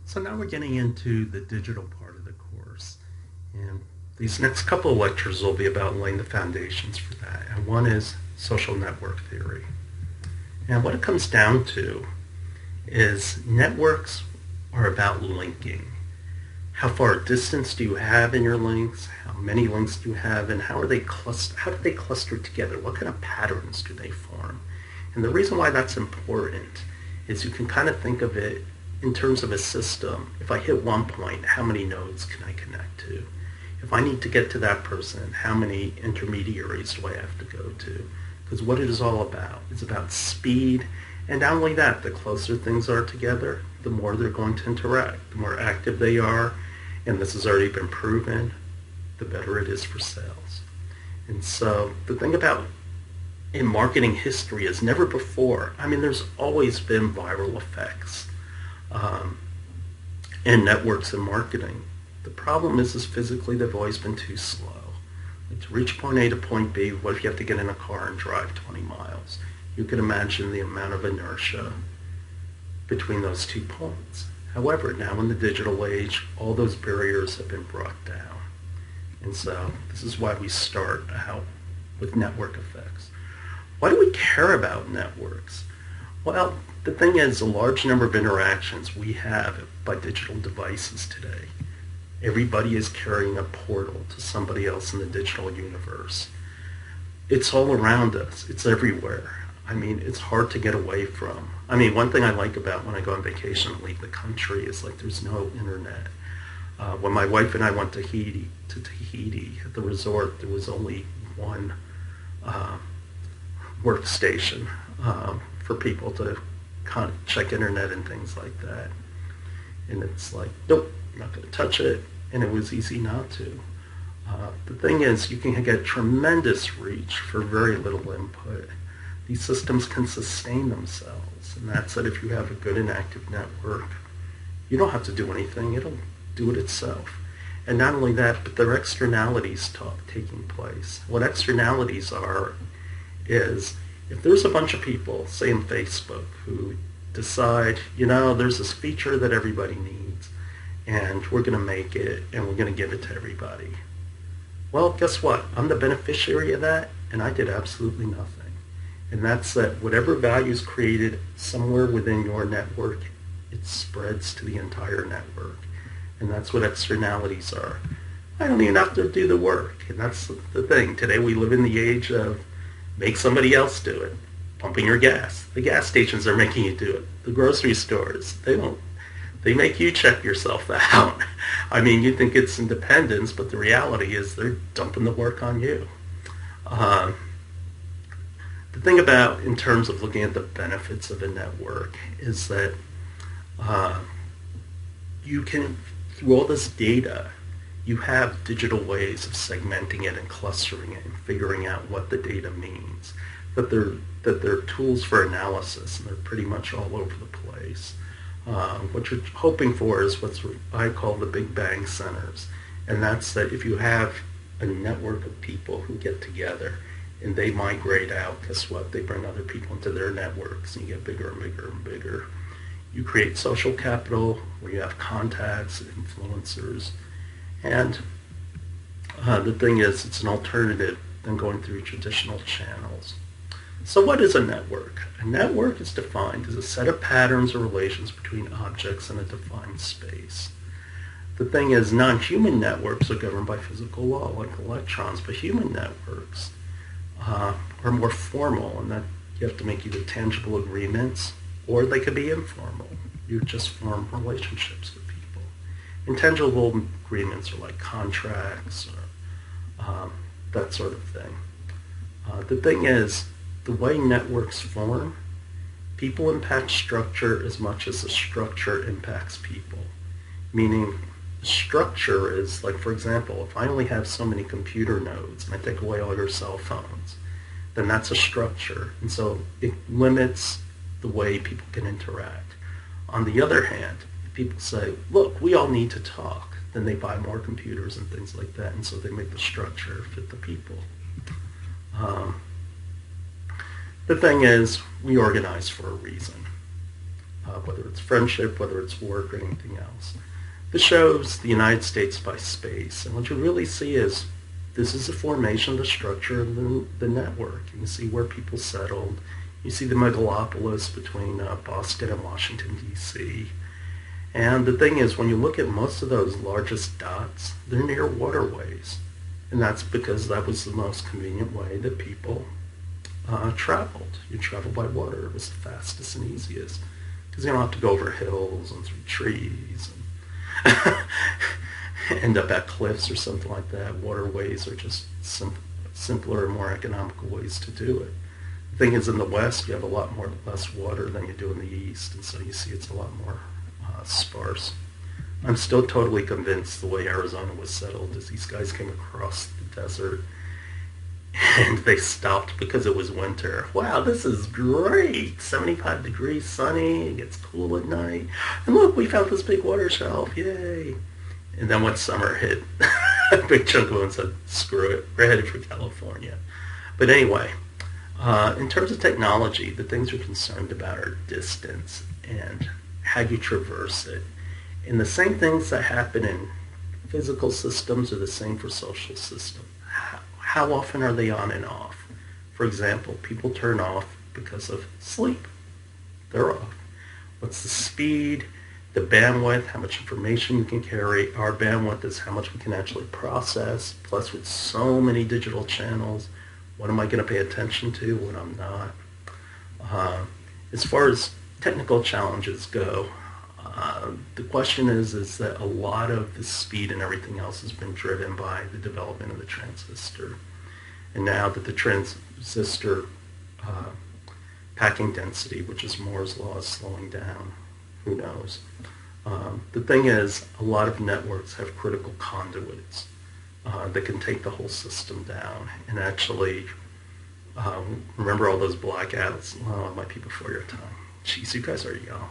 So now we're getting into the digital part of the course. And these next couple of lectures will be about laying the foundations for that. And one is social network theory. And what it comes down to is networks are about linking. How far distance do you have in your links? How many links do you have? And how do they cluster together? What kind of patterns do they form? And the reason why that's important is you can kind of think of it in terms of a system. If I hit one point, how many nodes can I connect to? If I need to get to that person, how many intermediaries do I have to go to? Because what it is all about is about speed. And not only that, the closer things are together, the more they're going to interact, the more active they are, and this has already been proven, the better it is for sales. And so the thing about in marketing history is never before, there's always been viral effects in networks and marketing. The problem is physically they've always been too slow. Like to reach point A to point B, what if you have to get in a car and drive 20 miles? You can imagine the amount of inertia between those 2 points. However, now in the digital age, all those barriers have been brought down. And so this is why we start out with network effects. Why do we care about networks? Well, the thing is, a large number of interactions we have by digital devices today. Everybody is carrying a portal to somebody else in the digital universe. It's all around us. It's everywhere. It's hard to get away from. One thing I like about when I go on vacation and leave the country is like there's no internet. When my wife and I went to Tahiti at the resort, there was only one workstation for people to kind of check internet and things like that. And it's like, nope, I'm not going to touch it. And it was easy not to. The thing is, you can get tremendous reach for very little input. These systems can sustain themselves. And that's that if you have a good and active network, you don't have to do anything. It'll do it itself. And not only that, but there are externalities taking place. What externalities are is if there's a bunch of people, say in Facebook, who decide, there's this feature that everybody needs, and we're going to make it, and we're going to give it to everybody. Well, guess what? I'm the beneficiary of that, and I did absolutely nothing. And that's that whatever value is created somewhere within your network, it spreads to the entire network. And that's what externalities are. I don't even have to do the work. And that's the thing. Today we live in the age of make somebody else do it. Pumping your gas. The gas stations are making you do it. The grocery stores, they don't. They make you check yourself out. You think it's independence, but the reality is they're dumping the work on you. The thing about, in terms of looking at the benefits of a network, is that you can, through all this data, you have digital ways of segmenting it and clustering it and figuring out what the data means. That they're tools for analysis, and they're pretty much all over the place. What you're hoping for is what I call the Big Bang centers. And that's that if you have a network of people who get together and they migrate out, guess what? They bring other people into their networks, and you get bigger and bigger and bigger. You create social capital where you have contacts, influencers, and the thing is, it's an alternative than going through traditional channels. So what is a network? A network is defined as a set of patterns or relations between objects in a defined space. The thing is, non-human networks are governed by physical law, like electrons, but human networks are more formal, in that you have to make either tangible agreements or they could be informal. You just form relationships with people. Intangible agreements are like contracts or that sort of thing. The thing is, the way networks form, people impact structure as much as the structure impacts people. Meaning, structure is, like, for example, if I only have so many computer nodes and I take away all your cell phones, then that's a structure. And so it limits the way people can interact. On the other hand, if people say, look, we all need to talk, then they buy more computers and things like that, and so they make the structure fit the people. The thing is, we organize for a reason. whether it's friendship, whether it's work, or anything else. This shows the United States by space, and what you really see is this is the formation of the structure of the network. You can see where people settled. You see the megalopolis between Boston and Washington, D.C. And the thing is, when you look at most of those largest dots, they're near waterways. And that's because that was the most convenient way that people traveled. You travel by water. It was the fastest and easiest. Because you don't have to go over hills and through trees and end up at cliffs or something like that. Waterways are just simpler and more economical ways to do it. The thing is, in the West, you have a lot less water than you do in the East, and so you see it's a lot more sparse. I'm still totally convinced the way Arizona was settled is these guys came across the desert and they stopped because it was winter. Wow, this is great. 75 degrees, sunny, it gets cool at night. And look, we found this big water shelf, yay. And then when summer hit, a big chunk of them said, screw it, we're headed for California. But anyway, in terms of technology, the things we're concerned about are distance and how you traverse it. And the same things that happen in physical systems are the same for social systems. How often are they on and off? For example, people turn off because of sleep. They're off. What's the speed, the bandwidth, how much information you can carry? Our bandwidth is how much we can actually process. Plus, with so many digital channels, what am I going to pay attention to, what I'm not? As far as technical challenges go, the question is that a lot of the speed and everything else has been driven by the development of the transistor. And now that the transistor packing density, which is Moore's law, is slowing down, who knows? The thing is, a lot of networks have critical conduits that can take the whole system down. And actually, remember all those blackouts? Well, it might be before your time. Jeez, you guys are young.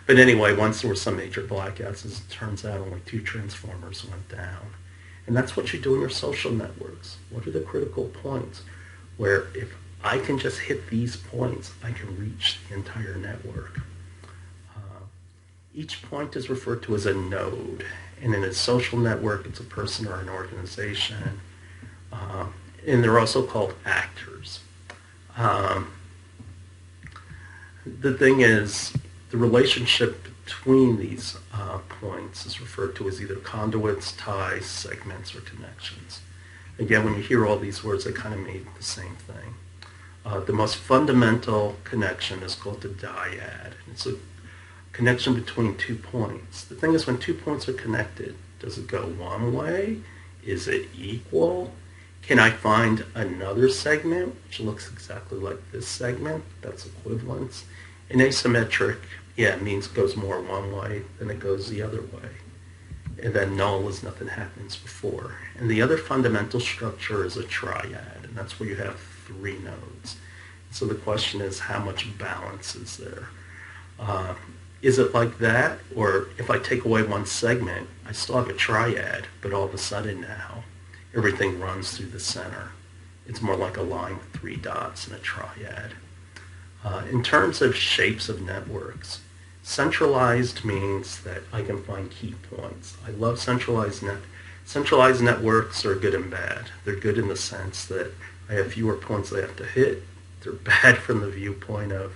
But anyway, once there were some major blackouts, as it turns out, only 2 transformers went down. And that's what you do in your social networks. What are the critical points where if I can just hit these points, I can reach the entire network? Each point is referred to as a node. And in a social network, it's a person or an organization. And they're also called actors. The thing is, the relationship between these points is referred to as either conduits, ties, segments, or connections. Again, when you hear all these words, they kind of mean the same thing. The most fundamental connection is called the dyad. It's a connection between 2 points. The thing is, when 2 points are connected, does it go one way? Is it equal? Can I find another segment which looks exactly like this segment? That's equivalence. And asymmetric, yeah, it means it goes more one way than it goes the other way. And then null is nothing happens before. And the other fundamental structure is a triad, and that's where you have 3 nodes. So the question is, how much balance is there? Is it like that? Or if I take away one segment, I still have a triad, but all of a sudden now, everything runs through the center. It's more like a line with 3 dots in a triad. In terms of shapes of networks, centralized means that I can find key points. I love centralized networks are good and bad. They're good in the sense that I have fewer points I have to hit. They're bad from the viewpoint of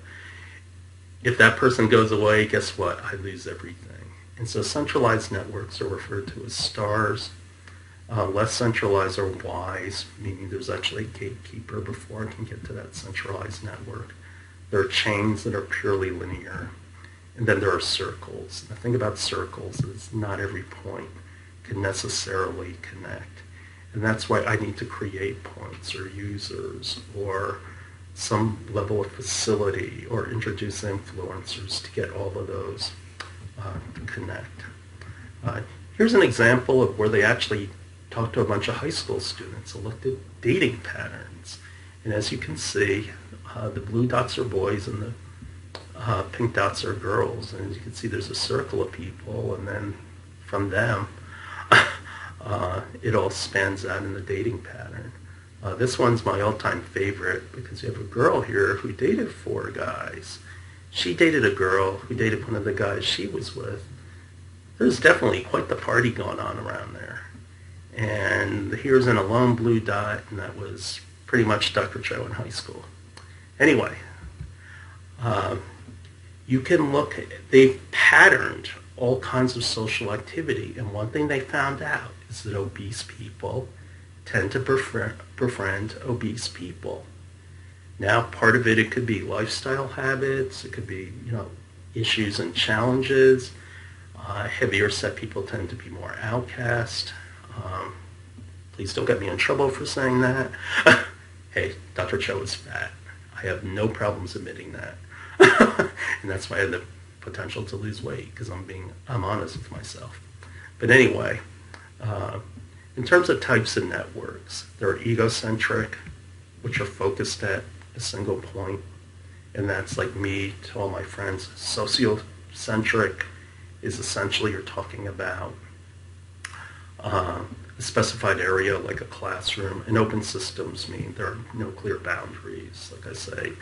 if that person goes away, guess what? I lose everything. And so centralized networks are referred to as stars. Less centralized are Ys, meaning there's actually a gatekeeper before I can get to that centralized network. There are chains that are purely linear. And then there are circles. The thing about circles is not every point can necessarily connect. And that's why I need to create points or users or some level of facility or introduce influencers to get all of those to connect. Here's an example of where they actually talked to a bunch of high school students and looked at dating patterns. And as you can see, the blue dots are boys and the pink dots are girls. And as you can see, there's a circle of people, and then from them, it all spans out in the dating pattern. This one's my all-time favorite because you have a girl here who dated 4 guys. she dated a girl who dated one of the guys she was with. There's definitely quite the party going on around there. And here's in a lone blue dot, and that was pretty much Dr. Cho in high school. Anyway, you can look, they've patterned all kinds of social activity, and one thing they found out is that obese people tend to befriend obese people. Now, part of it could be lifestyle habits, it could be, issues and challenges. Heavier set people tend to be more outcast. Please don't get me in trouble for saying that. Hey, Dr. Cho is fat. I have no problems admitting that. And that's why I have the potential to lose weight, because I'm honest with myself. But anyway, in terms of types of networks, there are egocentric, which are focused at a single point, and that's like me to all my friends. Sociocentric is essentially you're talking about a specified area like a classroom, and open systems mean there are no clear boundaries. Like I say,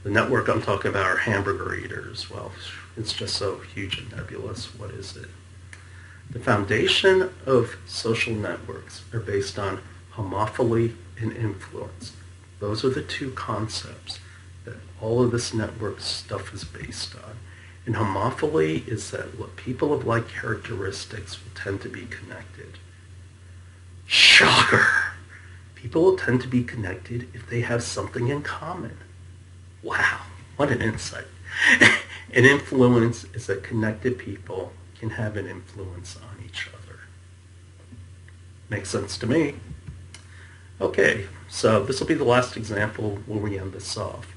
the network I'm talking about are hamburger eaters. Well, it's just so huge and nebulous. What is it? The foundation of social networks are based on homophily and influence. Those are the two concepts that all of this network stuff is based on. And homophily is that people of like characteristics will tend to be connected. Shocker! People will tend to be connected if they have something in common. Wow, what an insight. And influence is that connected people can have an influence on each other. Makes sense to me. Okay, so this will be the last example where we end this off.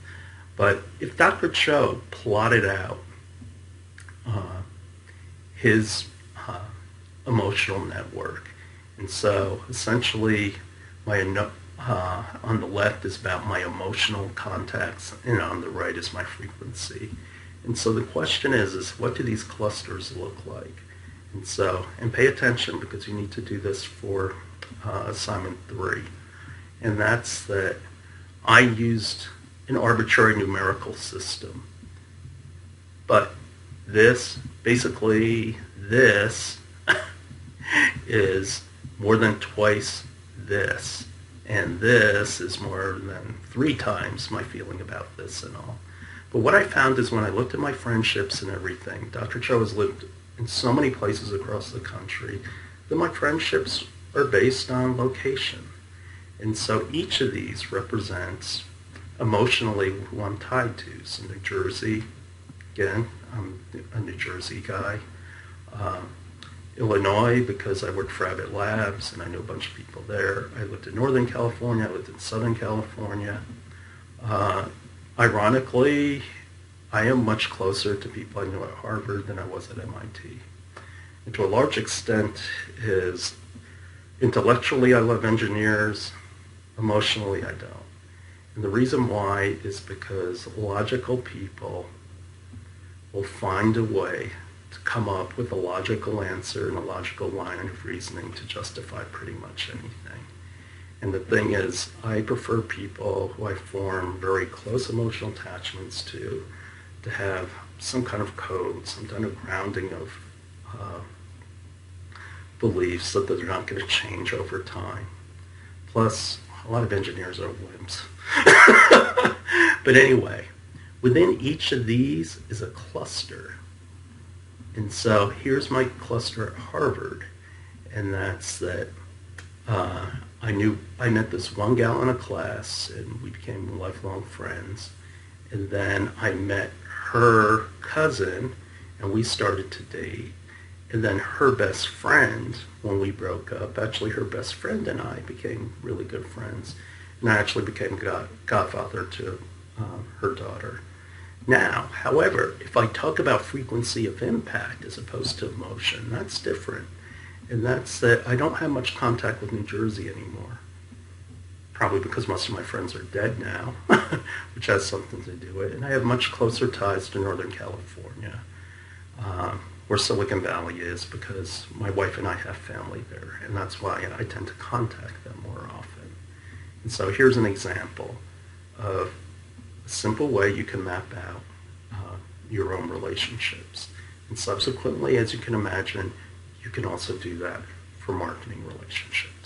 But if Dr. Cho plotted out his emotional network, and so essentially on the left is about my emotional contacts, and on the right is my frequency. And so the question is what do these clusters look like? And pay attention, because you need to do this for assignment 3. And that's that I used an arbitrary numerical system. But this is more than twice this. And this is more than 3 times my feeling about this and all. But what I found is when I looked at my friendships and everything, Dr. Cho has lived in so many places across the country that my friendships are based on location. And so each of these represents emotionally who I'm tied to. So New Jersey, again, I'm a New Jersey guy. Illinois, because I worked for Abbott Labs and I knew a bunch of people there. I lived in Northern California, I lived in Southern California. Ironically, I am much closer to people I knew at Harvard than I was at MIT. And to a large extent is intellectually I love engineers, emotionally I don't. And the reason why is because logical people will find a way to come up with a logical answer and a logical line of reasoning to justify pretty much anything. And the thing is, I prefer people who I form very close emotional attachments to have some kind of code, some kind of grounding of beliefs that they're not going to change over time. Plus, a lot of engineers are wimps. But anyway, within each of these is a cluster. And so here's my cluster at Harvard, and that's that I met this one gal in a class, and we became lifelong friends. And then I met her cousin, and we started to date. And then her best friend, when we broke up, actually her best friend and I became really good friends. And I actually became godfather to her daughter. Now, however, if I talk about frequency of impact as opposed to emotion, that's different. And that's that I don't have much contact with New Jersey anymore. Probably because most of my friends are dead now, which has something to do with it. And I have much closer ties to Northern California, where Silicon Valley is, because my wife and I have family there. And that's why I tend to contact them more often. And so here's an example of a simple way you can map out your own relationships. And subsequently, as you can imagine, you can also do that for marketing relationships.